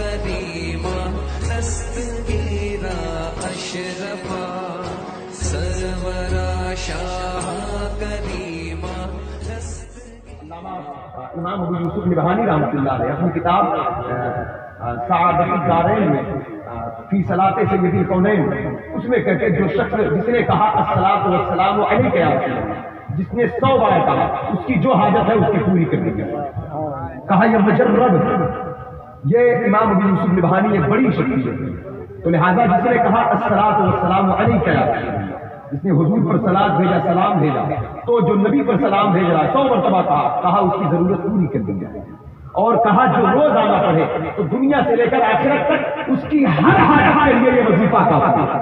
کریما دستگیرا اشرفا سرورا شاہ کریما امام ابو یوسف نبہانی رحمۃ اللہ علیہ اپنی کتاب سعادت الدارین میں فی صلاۃ سید الکونین اس میں کہتے جو شخص جس نے کہا الصلاۃ والسلام علیک یا رسول اللہ، جس نے 100 بار کہا اس کی جو حاجت ہے اس کی پوری کر دی گئی. کہا یہ مجرب، یہ امام ابو یوسف نبہانی ایک بڑی شخصیت ہے، تو لہذا جس نے کہا الصلاۃ والسلام علیک یا رسول اللہ، جس نے حضور پر صلاۃ بھیجا سلام بھیجا، تو جو نبی پر سلام بھیج رہا ہے 100 مرتبہ کہا اس کی ضرورت پوری کر دی جائے. اور کہا جو روزانہ پڑھے تو دنیا سے لے کر آخرت تک اس کی ہر حاجت کے لیے یہ وظیفہ کافی ہے.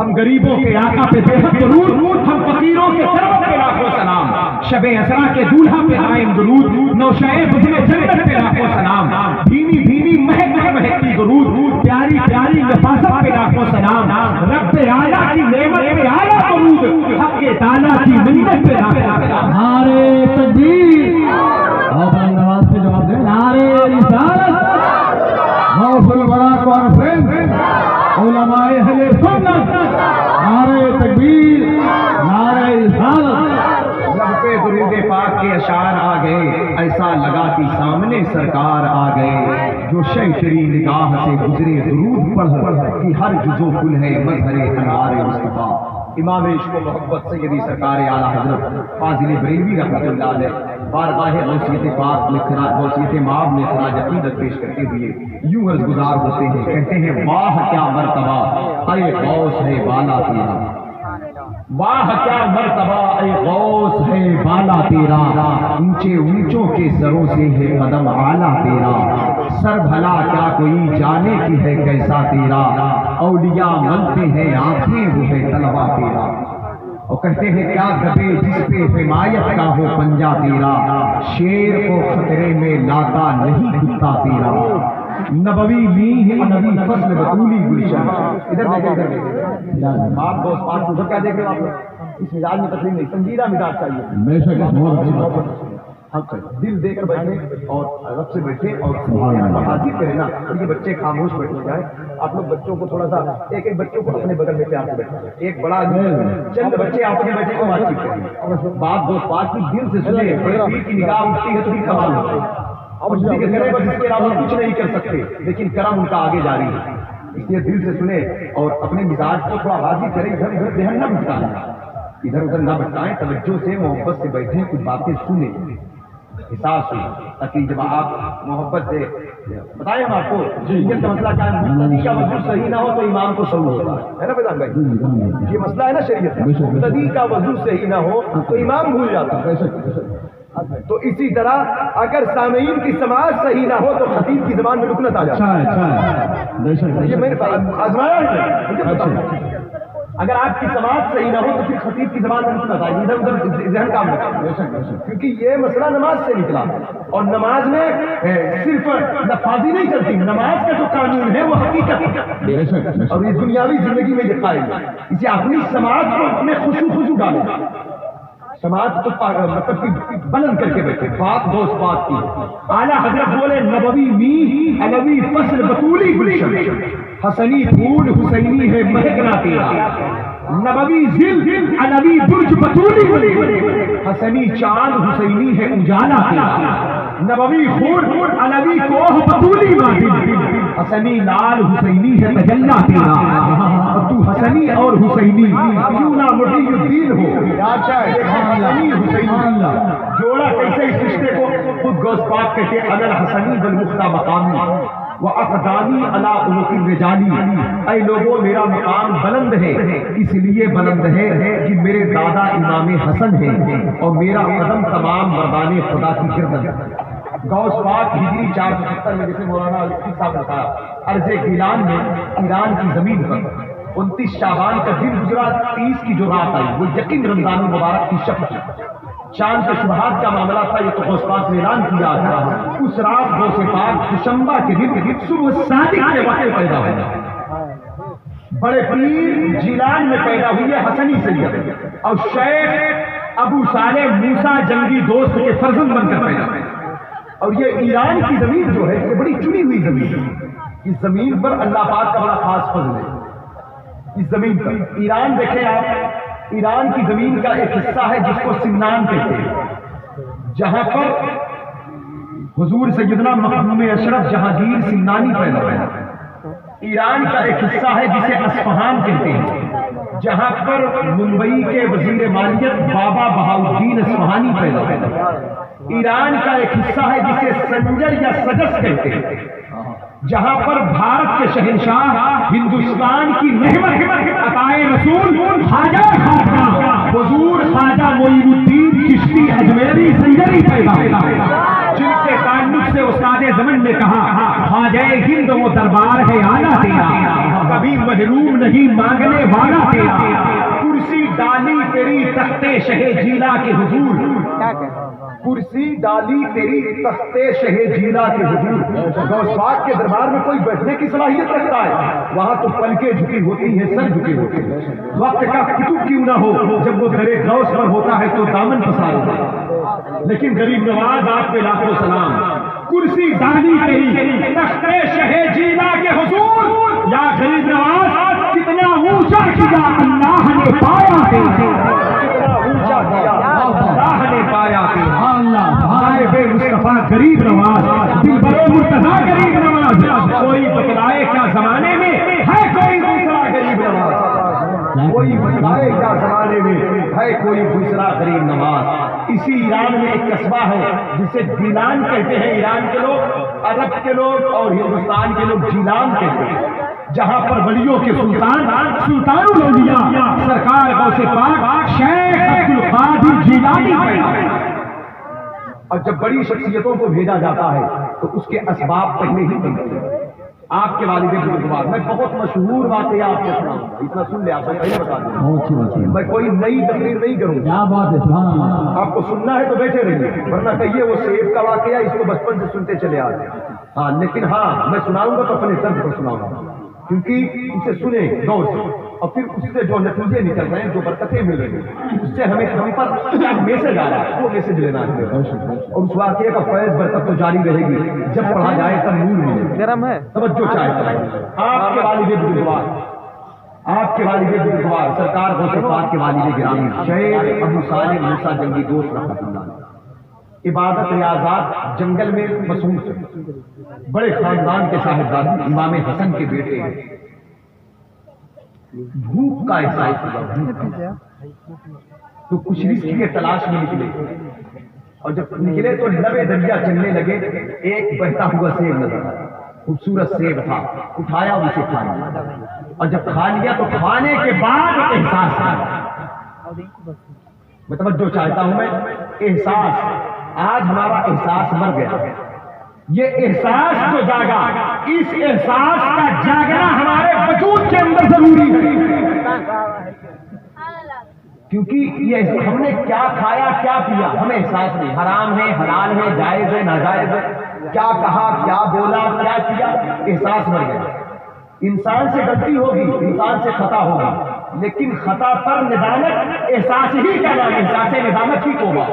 ہم غریبوں کے آقا پہ بے حد درود، ہم فقیروں کے سرور پہ لاکھوں سلام، شب اسرا کے دولہا پہ قائم درود، نوشائے بزم جنت پہ لاکھوں سلام، دھیمی دھیمی مہک مہکتی درود، پیاری پیاری نفاست پہ لاکھوں سلام، رب اعلیٰ کی نعمت پہ اعلیٰ درود، حق تعالیٰ کی منت پہ لاکھوں سلام. نعرے تکبیر، اور نواز پہ جواب دیں. نعرے رسالت، غوث الورا کانفرنس، علماء اہل سنت، نعرے تکبیر، نعرے رسالت. لب پہ درود پاک کے اشعار آ گئے، ایسا لگا کہ سامنے سرکار آ گئے. جو شیخری نگاہ سے گزرے درود پڑھ کہ ہر جزو کل ہے مظہر انوار مصطفیٰ. امام عشق و محبت سیدی سرکار اعلیٰ حضرت فاضل بریلوی رحمۃ اللہ علیہ بارگاہ غوثیت پاک میں غوثیت مآب میں خراج عقیدت پیش کرتے ہوئے یوں عرض گزار ہوتے ہیں، کہتے ہیں واہ کیا مرتبہ اے غوث ہے بالا تیرا، واہ کیا مرتبہ اے غوث ہے بالا تیرا، اونچے اونچوں کے سروں سے ہے قدم اعلیٰ تیرا، سر بھلا کیا کوئی جانے کی ہے کیسا تیرا، اولیاء ملتے ہیں آنکھیں وہ ہے طلبہ تیرا. اور کہتے ہیں کیا دبے جس پہ حمایت کا ہو پنجا تیرا، شیر کو خطرے میں لاتا نہیں کتا تیرا، نبوی می نبی فصل بطولی گلشن. ادھر دیکھیں آپ دوست پاک ادھر کیا دیکھ رہے ہو آپ؟ اس مزاج میں تقریب نہیں، سنجیدہ مزاج چاہیے. دل دے کر بیٹھے اور رب سے بیٹھے اور حاضر کرے نا. یہ بچے خاموش بیٹھ جائیں، آپ لوگ بچوں کو تھوڑا سا ایک ایک بچوں کو اپنے بغل میں پیار سے بیٹھا ہے. ایک بڑا چند بچے اپنے بیٹے کو بات چیت کریں، بات دوست بات کی دل سے سنے. بڑے پیر کی نگاہ اٹھتی ہے تو بھی کمال ہوتا ہے، اور اسی کے گھر بس اس کے علاوہ کچھ نہیں کر سکتے، لیکن کرم ان کا آگے جاری ہے. اس لیے دل سے سنے اور اپنے مزاج کو تھوڑا حاضر کریں. ادھر ادھر ذہن نہ بھٹکائیں، ادھر ادھر نہ بھٹکائیں، توجہ سے محبت سے بیٹھیں، کچھ باتیں سنیں احساس ہوئی، تاکہ جب آپ محبت سے بتائیں ہم آپ کو یہ مسئلہ کیا ہے. مقتدی کا وضو صحیح نہ ہو تو امام کو سہو ہوتا ہے نا فیضان بھائی، یہ مسئلہ ہے نا شریعت میں. مقتدی کا وضو صحیح نہ ہو تو امام بھول جاتا ہے. تو اسی طرح اگر سامعین کی سماعت صحیح نہ ہو تو خطیب کی زبان میں رکنت آ جاتا ہے. یہ میں نے آزمایا ہے. اگر آپ کی سماعت صحیح نہ ہو تو پھر خطیب کی زبان میں رکنت آئے گی، ادھر ادھر ذہن کام رکھے، کیونکہ یہ مسئلہ نماز سے نکلا. اور نماز میں صرف لفاظی نہیں چلتی، نماز کا جو قانون ہے وہ حقیقت ہے، اور اس دنیاوی زندگی میں یہ قائم ہے. اسے اپنی سماعت کو اپنے خشوع ڈالے، سماعت کو مطلب کہ بلند کر کے بیٹھے. بات دوست بات کی اعلیٰ حضرت بولے نبوی می علوی فصل بطولی گلشن، حسنی پھول حسینی ہے مہکنا تیرا، نبوی ذل علوی برج بطولی گلشن، حسنی چاند حسینی ہے اجالا تیرا، نبوی خور علوی کوہ بطولی وادی، حسنی لال حسینی ہے تجلا تیرا. تو حسنی اور حسینی کیوں نہ محی الدین ہو، حسنی حسینی جوڑا کیسے اس رشتے کو. خود غوث پاک کہتے انا الحسنی بالمختہ مقامی وَأَقْدَامِي عَلَىٰ أُنُقِ الرِّجَالِ. اے لوگوں میرا مقام بلند ہے، اس لیے بلند ہے کہ میرے دادا امام حسن ہیں اور میرا قدم تمام مردان خدا کی گردن ہے. غوث پاک ہجری 470 میں جیسے مولانا علی صاحب نے کہا عرض گیلان میں ایران کی زمین پر 29 شعبان کا دن گزرا، 30 کی جو رات آئی وہ یقین رمضان المبارک کی شب تھی. چاند کے شبہات کا معاملہ تھا، یہ تو غوث پاک نے اعلان کیا تھا. اس رات غوث پاک دوشنبہ کے دن صبح صادق کے وقت پیدا ہوا. بڑے پیر جیلان میں پیدا ہوئی ہے حسنی سید، اور شیخ ابو صالح موسیٰ جنگی دوست کے فرزند بن کر پیدا ہوئے. اور یہ ایران کی زمین جو ہے یہ بڑی چنی ہوئی زمین ہے. اس زمین پر اللہ پاک کا بڑا خاص فضل ہے. اس زمین پر ایران دیکھیں آپ، ایران کی زمین کا ایک حصہ ہے جس کو سمنان کہتے ہیں، جہاں پر حضور سیدنا مخدوم اشرف جہانگیر سمنانی پیدا ہوئے. ایران کا ایک حصہ ہے جسے اصفہان کہتے ہیں، جہاں پر ممبئی کے وزیر مالیت بابا بہاؤالدین اصفہانی پیدا ہوئے. ایران کا ایک حصہ ہے جسے سنجر یا سجس کہتے ہیں، جہاں پر بھارت کے شہنشاہ ہندوستان کی رحمت عطائے رسول خواجہ حضور خواجہ معین الدین چشتی اجمیری سنجری پیدا ہوئے، جن کے تعلق سے استاد زمن نے کہا خواجہ ہند وہ دربار ہے آنا تیرا، کبھی محروم نہیں مانگنے والا تیرا، کرسی ڈالی تیری تخت شہ جیلا کے حضور، کرسی ڈالی تیری تخت شہ جیلا کے حضور. غوث پاک کے دربار میں کوئی بیٹھنے کی صلاحیت رکھتا ہے؟ وہاں تو پلکیں جھکی ہوتی ہیں، سر جھکے ہوتے ہیں. وقت کا کتب کیوں نہ ہو، جب وہ درے غوث پر ہوتا ہے تو دامن پسار ہوتا ہے. لیکن غریب نواز آپ پہ لاکھوں سلام، کرسی ڈالی تیری تخت شہ جیلا کے حضور. یا غریب نواز کتنا اونچا کیا اللہ نے پایا تیرا، کتنا اونچا کیا اللہ نے پایا تیرا. بے مصطفیٰ غریب نواز، دل برو مرتضیٰ غریب نواز، کوئی بتلائے کیا زمانے میں ہے کوئی دوسرا غریب نواز، کوئی بتلائے کیا زمانے میں ہے کوئی دوسرا غریب نواز. اسی ایران میں ایک قصبہ ہے جسے گیلان کہتے ہیں ایران کے لوگ، عرب کے لوگ اور ہندوستان کے لوگ جیلان کہتے ہیں، جہاں پر ولیوں کے سلطان الاولیاء سرکار غوث پاک شیخ عبدالقادر جیلانی پیدا ہوئے. اور جب بڑی شخصیتوں کو بھیجا جاتا ہے تو اس کے اسباب پہلے ہی بنتے ہیں. آپ کے والد بزرگوار، میں بہت مشہور واقعہ آپ کو سناؤں گا، اتنا سن لے آپ کو پہلے بتا دوں، میں کوئی نئی تقریر نہیں کروں گا. آپ کو سننا ہے تو بیٹھے رہیے، ورنہ کہیے وہ سیب کا واقعہ اس کو بچپن سے سنتے چلے آ رہے ہیں. ہاں لیکن ہاں میں سناؤں گا تو اپنے طرز پر سناؤں گا، کیونکہ اسے سنیں غور سے، اور پھر اس سے جو نتیجے نکل رہے ہیں، جو برکتیں مل رہی ہیں، اس سے ہمیں ہم پر میسج آ رہا ہے، وہ میسج لینا ہے. اور اس واقعے کا فیض برکت تو جاری رہے گی، جب پڑھا جائے تب نور ملے. گرم ہے توجہ چاہتا ہے. آپ کے والد بزرگوار، آپ کے والد بزرگوار سرکار غوث پاک کے والد گرامی شیخ ابو صالح موسیٰ جنگی دوست رحمۃ اللہ علیہ، عبادت ریاضات جنگل میں مصروف ہیں، بڑے خاندان کے صاحبزادے امام حسن کے بیٹے ہیں. بھوک کا احساس ہوا تو کچھ رزق کی تلاش میں نکلے، اور جب نکلے تو لبے دریا چلنے لگے. ایک بہتا ہوا سیب نظر آیا، خوبصورت سیب تھا، اٹھایا اور اسے کھا لیا. اور جب کھا لیا تو کھانے کے بعد احساس آیا. میں توجہ چاہتا ہوں، میں احساس، آج ہمارا احساس مر گیا. یہ احساس جو جاگا، اس احساس کا جاگنا ہمارے وجود کے اندر ضروری ہے، کیونکہ یہ ہم نے کیا کھایا کیا پیا ہمیں احساس نہیں. حرام ہے حلال ہے جائز ہے ناجائز ہے، کیا کہا کیا بولا کیا کیا، احساس مر گیا. انسان سے غلطی ہوگی، انسان سے خطا ہوگی، لیکن خطا پر ندامت احساس ہی کا نام، احساس ندامت ہی کو بات،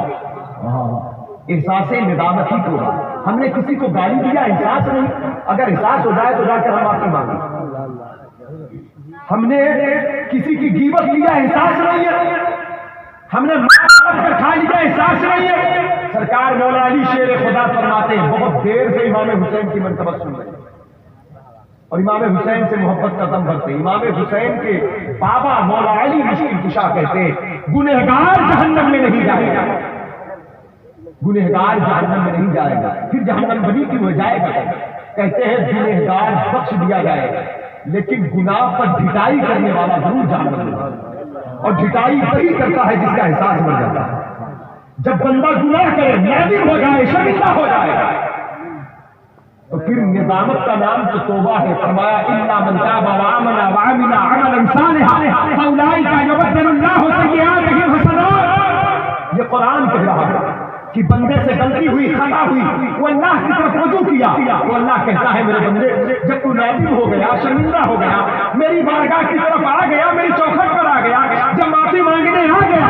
احساس ندامت ہی کو بات. ہم نے کسی کو گالی دیا احساس نہیں، اگر احساس ہو جائے تو جا کر ہم معافی مانگیں. ہم نے کسی کی غیبت لیا احساس نہیں ہے، ہم نے کر کھا لیا احساس نہیں ہے. سرکار مولا علی شیر خدا فرماتے ہیں، بہت دیر سے امام حسین کی منقبت سن رہے ہیں اور امام حسین سے محبت کا دم بھرتے ہیں. امام حسین کے بابا مولا علی مشکل کشا کہتے ہیں گنہگار جہنم میں نہیں جائے گا، گنہگار جہنم میں نہیں جائے گا. پھر جہنم بنی کیوں ہو جائے گا؟ کہتے ہیں گنہگار بخش دیا جائے گا، لیکن گناہ پر ڈھٹائی کرنے والا ضرور جہنم میں جائے گا. اور ڈھٹائی وہی کرتا ہے جس کا احساس مر جاتا ہے. جب بندہ گناہ کرے، نادم ہو جائے، شرمندہ ہو جائے تو پھر ندامت کا نام تو توبہ ہے. فرمایا الا من تاب وآمن وعمل عملا صالحا فاولئک یبدل اللہ سیئاتہم حسنات. یہ قرآن کہہ رہا ہے کہ بندے سے غلطی ہوئی، خطا ہوئی، وہ اللہ کی طرف رجوع کیا، تو اللہ کہتا ہے میرے بندے جب تو نادم ہو گیا، شرمندہ ہو گیا، میری بارگاہ کی طرف آ گیا، میری چوکھٹ پر آ گیا، جب معافی مانگنے آ گیا،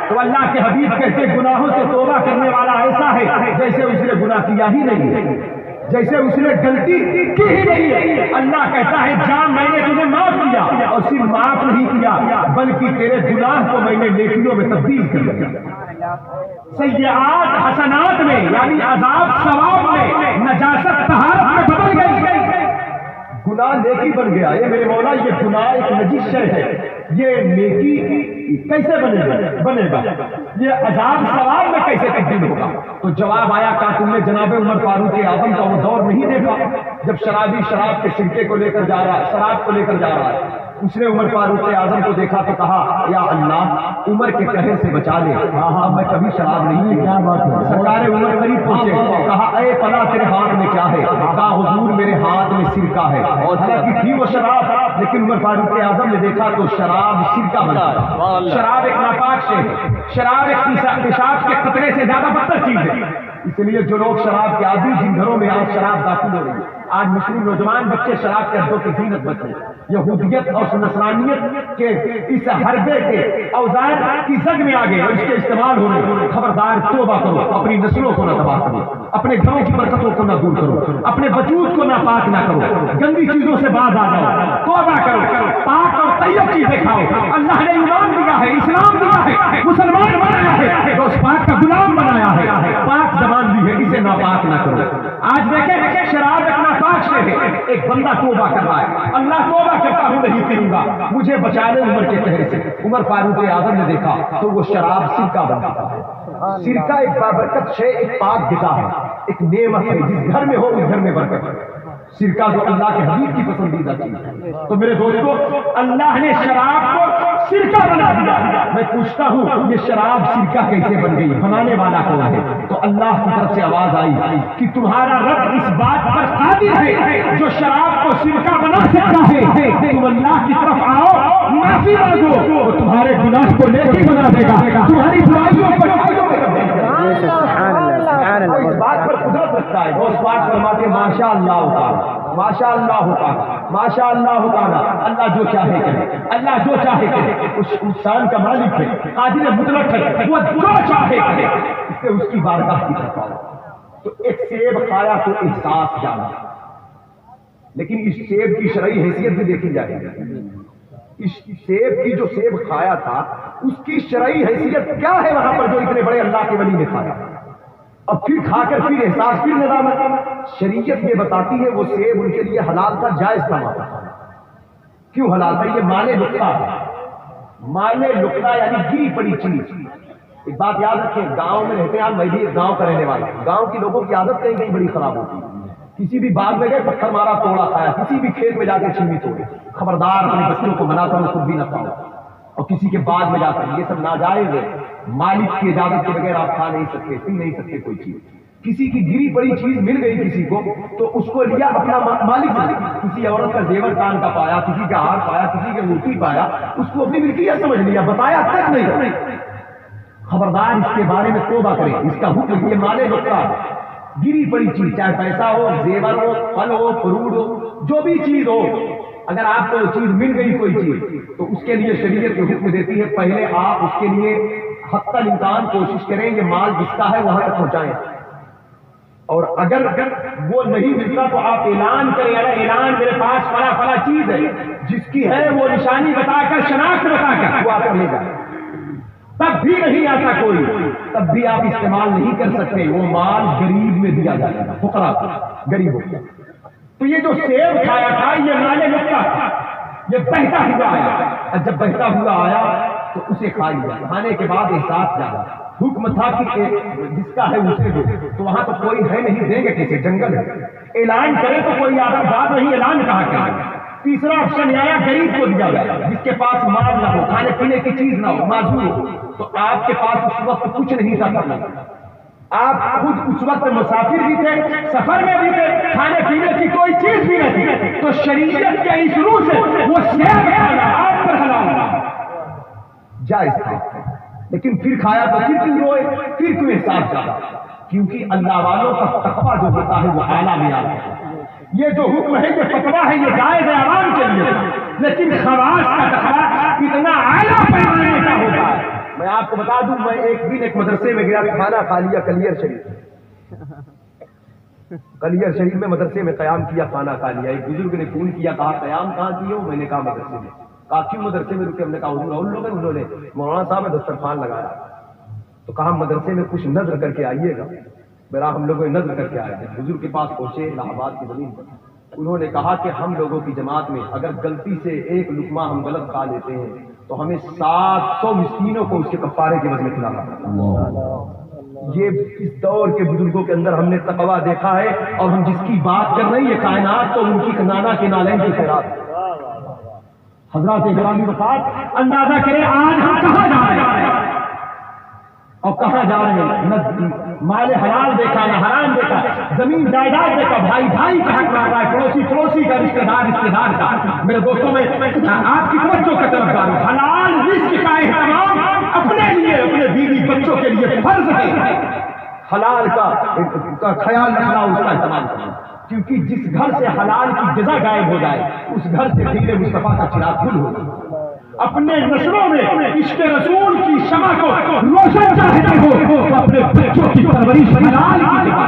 تو اللہ کے حبیب کہتے گناہوں سے توبہ کرنے والا ایسا ہے جیسے اس نے گناہ کیا ہی نہیں. جیسے اس نے غلطی کی ہی نہیں ہے. اللہ کہتا ہے جا میں نے تجھے معاف کیا, اور صرف معاف نہیں کیا بلکہ تیرے گناہ کو میں نے نیکیوں میں تبدیل کر دیا. سیئات حسنات میں یعنی عذاب ثواب میں, نجاست طہارت میں بدل گئی. گناہ نیکی بن گیا. یہ میرے مولا یہ گناہ ایک نجس شے ہے, یہ نیکی کیسے بنے گا, یہ عذاب ثواب میں کیسے تبدیل ہوگا؟ تو جواب آیا کہا تم نے جناب عمر فاروق اعظم کا وہ دور نہیں دیکھا جب شرابی شراب کے سرکے کو لے کر جا رہا ہے, شراب کو لے کر جا رہا ہے. اس نے عمر فاروق اعظم کو دیکھا تو کہا یا اللہ عمر کے قہر سے بچا لے, ہاں میں کبھی شراب نہیں پی. کیا بات ہے. سرکار عمر قریب پہنچے, کہا اے فلاں تیرے ہاتھ میں کیا ہے؟ کہا حضور میرے ہاتھ میں سرکہ ہے. اور حالانکہ تھی وہ شراب, لیکن عمر فاروق اعظم نے دیکھا تو شراب سرکہ بنا. شراب ایک ناپاک سے, شراب ایک پیشاب کے قطرے سے زیادہ بدتر چیز ہے. اس لیے جو لوگ شراب کے عادی جن گھروں میں آج شراب داخل ہو رہی ہے, آج مسلم نوجوان بچے شراب کے اڈوں کی زینت بچے, یہودیت اور نصرانیت کے اس حربے کے اوزار کی زد میں آگے اور اس کے استعمال ہونے. خبردار توبہ کرو, اپنی نسلوں کو نہ تباہ کرو, اپنے گھروں کی برکتوں کو نہ دور کرو, اپنے وجود کو نہ پاک نہ کرو, گندی چیزوں سے باز آ جاؤ, توبہ کرو, پاک اور طیب چیزیں کھاؤ. اللہ نے ایمان دیا ہے, اسلام دیا ہے, مسلمان بنایا ہے, تو اس پاک کا غلام بنایا ہے, پاک زبان دی ہے, اسے ناپاک نہ کرو. آج دیکھیں شراب ایک ناپاک سے ہے, ایک بندہ توبہ کر رہا ہے, اللہ توبہ کرتا ہوں نہیں کروں گا, مجھے بچا لے عمر کے قہر سے. عمر فاروق اعظم نے دیکھا تو وہ شراب سرکہ بن چکا ہے. سرکہ ایک بابرکت شے, ایک پاک غذا ہے, ایک نعمت ہے, جس گھر میں ہو اس گھر میں برکت ہے. سرکہ جو اللہ کے حبیب کی پسندیدہ چیز ہے. تو میرے دوستو اللہ نے شراب کو سرکہ بنا دیا. میں پوچھتا ہوں یہ شراب سرکہ کیسے بن گئی, بنانے والا کون ہے؟ تو اللہ کی طرف سے آواز آئی کہ تمہارا رب اس بات پر قادر ہے جو شراب کو سرکہ بنا سکتا ہے. تم اللہ کی طرف آؤ, معافی مانگو, وہ تمہارے گناہ کو نیکی بنا دے گا, تمہاری برائیوں کو اچھائیوں میں کر دے گا. وہ اس بات پر قدرت رکھتا ہے, وہ اس بات فرماتے ماشاء اللہ تعالی, ماشاء اللہ تعالی, ماشاء اللہ تعالی. اللہ جو چاہے کرے, اللہ جو چاہے کرے, اس انسان کا مالک ہے, قادر مطلق ہے, وہ جو چاہے کرے. اس سے اس کی بارگاہ کی طرف آؤ. تو ایک سیب کھایا تو احساس جانا, لیکن اس سیب کی شرعی حیثیت بھی دیکھی جائے گی. اس سیب کی جو سیب کھایا تھا اس کی شرعی حیثیت کیا ہے وہاں پر جو اتنے بڑے اللہ کے ولی نے کھایا, اور پھر کھا کر پھر احساس پھر ندامت. شریعت یہ بتاتی ہے وہ سیب ان کے لیے حلال تھا, جائز تھا. کیوں حلال تھا؟ یہ مال لقطہ ہے. مال لقطہ یعنی گری پڑی چیز. ایک بات یاد رکھیں, گاؤں میں رہتے ہیں, میں بھی ایک گاؤں کا رہنے والا ہوں. گاؤں کی لوگوں کی عادت کہیں کہیں بڑی خراب ہوتی ہے. کسی بھی باغ میں گئے پتھر مارا توڑا کھایا, کسی بھی کھیت میں جا کے چھینی توڑے. خبردار اپنے بچوں کو منع کرو, خود بھی نہ کھاؤ, اور کسی کے باغ میں جا کر. یہ سب ناجائز ہے. مالک کی اجازت کے بغیر آپ کھا نہیں سکتے, پی نہیں سکتے کوئی چیز. کسی کی گری پڑی چیز مل گئی کسی کو تو اس کو لیا اپنا مالک. کسی عورت کا زیور کان کا پایا, کسی کا ہار پایا, کسی کے موتی پایا, اس کو اپنی ملکیت سمجھ لیا, بتایا تک نہیں. خبردار اس کے بارے میں توبہ کریں. اس کا حکم یہ مال لقطہ, گری پڑی چیز, چاہے پیسہ ہو, زیور ہو, پھل ہو, فروٹ ہو, جو بھی چیز ہو, اگر آپ کو چیز مل گئی کوئی چیز تو اس کے لیے شریعت جو حکم دیتی ہے پہلے آپ اس کے لیے حتی الامکان کوشش کریں یہ مال جس کا ہے وہاں تک پہنچائیں. اور اگر وہ نہیں ملتا تو آپ اعلان کریں, ارے اعلان میرے پاس فلاں فلاں چیز ہے, جس کی ہے وہ نشانی بتا کر, شناخت بتا کر وہ آپ لے جائیں. تب بھی نہیں آتا کوئی, تب بھی آپ استعمال نہیں کر سکتے. وہ مال غریب میں دیا جائے گا, فقراء کو, غریبوں کو. تو یہ جو سیب کھایا تھا یہ مال لقطہ تھا, یہ بہتا ہوا آیا, اور جب بہتا ہوا آیا تو اسے کھا لیا. کھانے کے بعد احساس جانا. حکم تھا کہ جس کا ہے اسے دو, تو وہاں تو کوئی ہے نہیں, دیں گے کیسے, جنگل ہے. اعلان کرے تو کوئی آدم بات نہیں, اعلان کہا کرے. تیسرا آپشن آیا غریب کو دیا جائے, جس کے پاس مال نہ ہو, کھانے پینے کی چیز نہ ہو, معذور ہو. تو آپ کے پاس اس وقت کچھ نہیں تھا کرنا. آپ خود اس وقت مسافر بھی تھے, سفر میں بھی تھے, کھانے پینے کی کوئی چیز بھی نہیں تھی, تو شریعت کے اس روح سے وہ سیب کھانا آپ پر حلال تھا, جائز تھا. لیکن پھر کھایا تو پھر کیوں روئے, پھر کیوں احساس جانا؟ کیونکہ اللہ والوں کا تقویٰ جو ہوتا ہے وہ اعلیٰ معیار ہے. یہ جو حکم ہے یہ فتویٰ ہے, یہ جائز ہے عوام کے لیے, لیکن خواص کا تقویٰ اتنا اعلیٰ پیمانے کا ہوتا ہے. میں آپ کو بتا دوں, میں ایک دن ایک مدرسے میں گیا, کھانا کھا لیا کلیئر شریف. کلیئر شریف میں مدرسے میں قیام کیا، کھانا کھا لیا. ایک بزرگ نے فون کیا، کہا قیام کہاں کیے ہو؟ میں نے کہا مدرسے میں. کہا کیوں مدرسے میں رکے؟ ہم نے کہا حضور اور لوگ ہیں. انہوں نے مولانا صاحب نے دسترخوان لگایا تو کہا مدرسے میں کچھ نظر کر کے آئیے گا. میرا ہم لوگوں نے نظر کر کے آئے تھے. حضور کے پاس پہنچے الہ آباد کی زمین پر. انہوں نے کہا کہ ہم لوگوں کی جماعت میں اگر غلطی سے ایک لقمہ ہم غلط کھا لیتے ہیں تو ہمیں 700 مسکینوں کو اس کے کفارے کے بدلے کھلانا. یہ اس دور کے بزرگوں کے اندر ہم نے تقویٰ دیکھا ہے. اور ہم جس کی بات کر رہی ہے کائنات تو ان کی نانا کے نالین کی خیرات. حضرات گرامی وفات اندازہ کریں آج ہم کہاں جا رہے ہیں اور کہاں جا رہے ہیں. نہ مال حلال دیکھا نہ حرام دیکھا، زمین جائیداد دیکھا، بھائی بھائی کا حق مار رہا ہے، پڑوسی پڑوسی کا، رشتہ دار کا. میرے دوستوں میں آپ کی توجہ کا طرفدار ہوں. حلال رزق کا اہتمام اپنے لیے اپنے بیوی بچوں کے لیے فرض ہے. حلال کا خیال رکھنا، اس کا اہتمام کرنا. کیونکہ جس گھر سے حلال کی غذا غائب ہو جائے اس گھر سے دین مصطفیٰ کا چراغ گل ہوگا. اپنے نسلوں میں عشق رسول کی شمع کو روشن چاہتے ہو تو اپنے بچوں کی پرورش حلال کی جگہ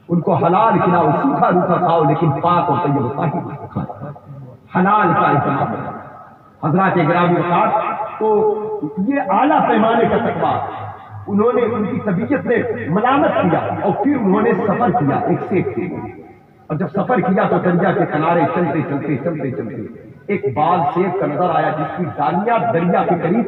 ان کو حلال کھلاؤ. سوکھا روکھا کھاؤ لیکن پاک اور طیب طاہر کھاؤ. حلال کا اہتمام ہے. حضرات گرامی وفات تو یہ اعلیٰ پیمانے کا تقویٰ. انہوں نے ان کی طبیعت نے ملامت کیا اور پھر انہوں نے سفر کیا ایک سیف کے لیے. اور جب سفر کیا تو دریا کے کنارے چلتے چلتے چلتے چلتے ایک بال سیب کا نظر آیا جس کی ڈالیاں دریا کے قریب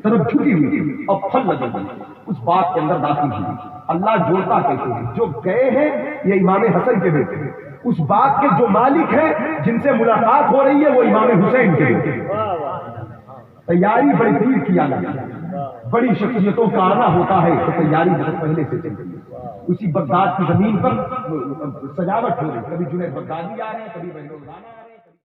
طرف جھکی ہوئی اور پھل لگے ہوئے. اس باغ کے اندر داخل ہوئی. اللہ جوڑتا کہتے ہیں جو گئے ہیں یہ امام حسن کے بیٹے ہیں. اس باغ کے جو مالک ہیں جن سے ملاقات ہو رہی ہے وہ امام حسین کے بیٹے ہیں. تیاری بڑی دیر کیا گیا. بڑی شخصیتوں کا آنا ہوتا ہے تو تیاری بہت پہلے سے چل رہی ہے. اسی بغداد کی زمین پر سجاوٹ ہو رہی. کبھی جنید بغدادی آ رہے ہیں، کبھی بہنوں